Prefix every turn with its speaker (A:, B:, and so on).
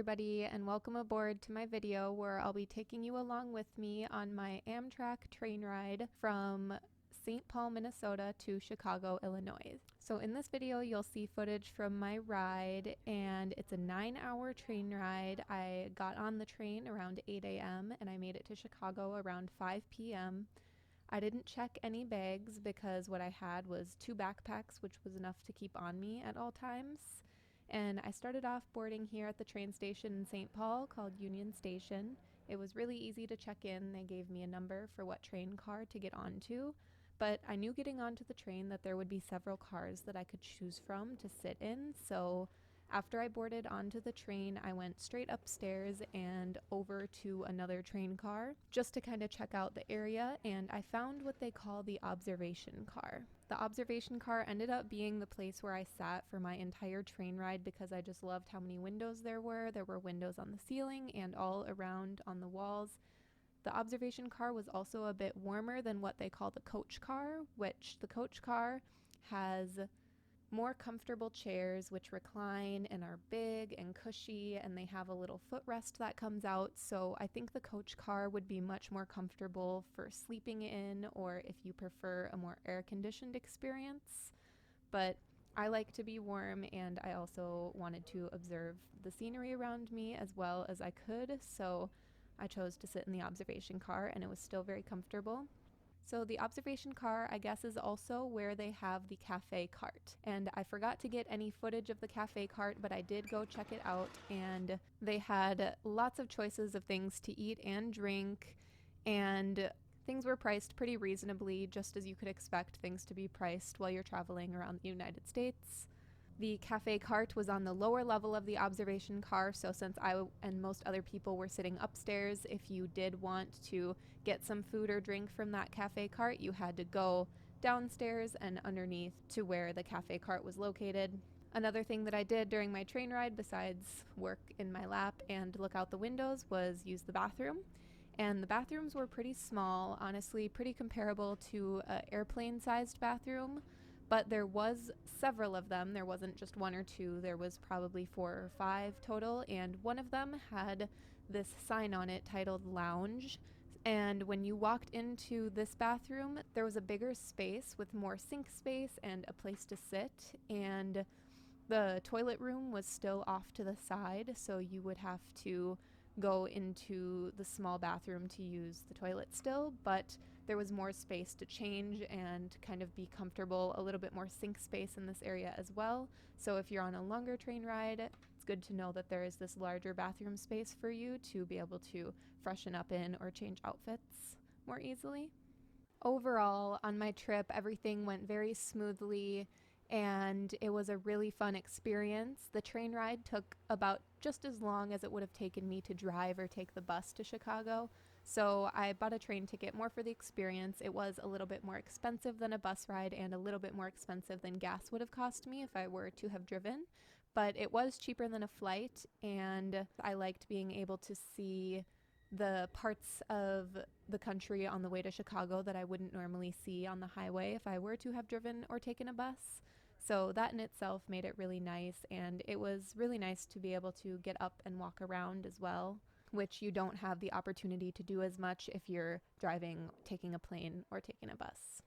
A: everybody, and welcome aboard to my video where I'll be taking you along with me on my Amtrak train ride from St. Paul, Minnesota to Chicago, Illinois. So in this video, you'll see footage from my ride, and it's a 9-hour train ride. I got on the train around 8 a.m. and I made it to Chicago around 5 p.m. I didn't check any bags because what I had was 2 backpacks, which was enough to keep on me at all times. And I started off boarding here at the train station in St. Paul called Union Station. It was really easy to check in. They gave me a number for what train car to get onto, but I knew getting onto the train that there would be several cars that I could choose from to sit in. So after I boarded onto the train, I went straight upstairs and over to another train car just to kind of check out the area, and I found what they call the observation car. The observation car ended up being the place where I sat for my entire train ride because I just loved how many windows there were. There were windows on the ceiling and all around on the walls. The observation car was also a bit warmer than what they call the coach car, which the coach car has more comfortable chairs which recline and are big and cushy, and they have a little footrest that comes out. So I think the coach car would be much more comfortable for sleeping in, or if you prefer a more air-conditioned experience. But I like to be warm, and I also wanted to observe the scenery around me as well as I could, so I chose to sit in the observation car, and it was still very comfortable. So the observation car, I guess, is also where they have the cafe cart. And I forgot to get any footage of the cafe cart, but I did go check it out, and they had lots of choices of things to eat and drink, and things were priced pretty reasonably, just as you could expect things to be priced while you're traveling around the United States. The cafe cart was on the lower level of the observation car, so since I and most other people were sitting upstairs, if you did want to get some food or drink from that cafe cart, you had to go downstairs and underneath to where the cafe cart was located. Another thing that I did during my train ride, besides work in my lap and look out the windows, was use the bathroom. And the bathrooms were pretty small, honestly pretty comparable to an airplane-sized bathroom. But there was several of them. There wasn't just 1 or 2. There was probably 4 or 5 total, and one of them had this sign on it titled Lounge. And when you walked into this bathroom, there was a bigger space with more sink space and a place to sit, and the toilet room was still off to the side, so you would have to go into the small bathroom to use the toilet still, but there was more space to change and kind of be comfortable, a little bit more sink space in this area as well. So if you're on a longer train ride, it's good to know that there is this larger bathroom space for you to be able to freshen up in or change outfits more easily. Overall, on my trip, everything went very smoothly, and it was a really fun experience. The train ride took about just as long as it would have taken me to drive or take the bus to Chicago. So I bought a train ticket more for the experience. It was a little bit more expensive than a bus ride and a little bit more expensive than gas would have cost me if I were to have driven, but it was cheaper than a flight, and I liked being able to see the parts of the country on the way to Chicago that I wouldn't normally see on the highway if I were to have driven or taken a bus. So that in itself made it really nice, and it was really nice to be able to get up and walk around as well, which you don't have the opportunity to do as much if you're driving, taking a plane, or taking a bus.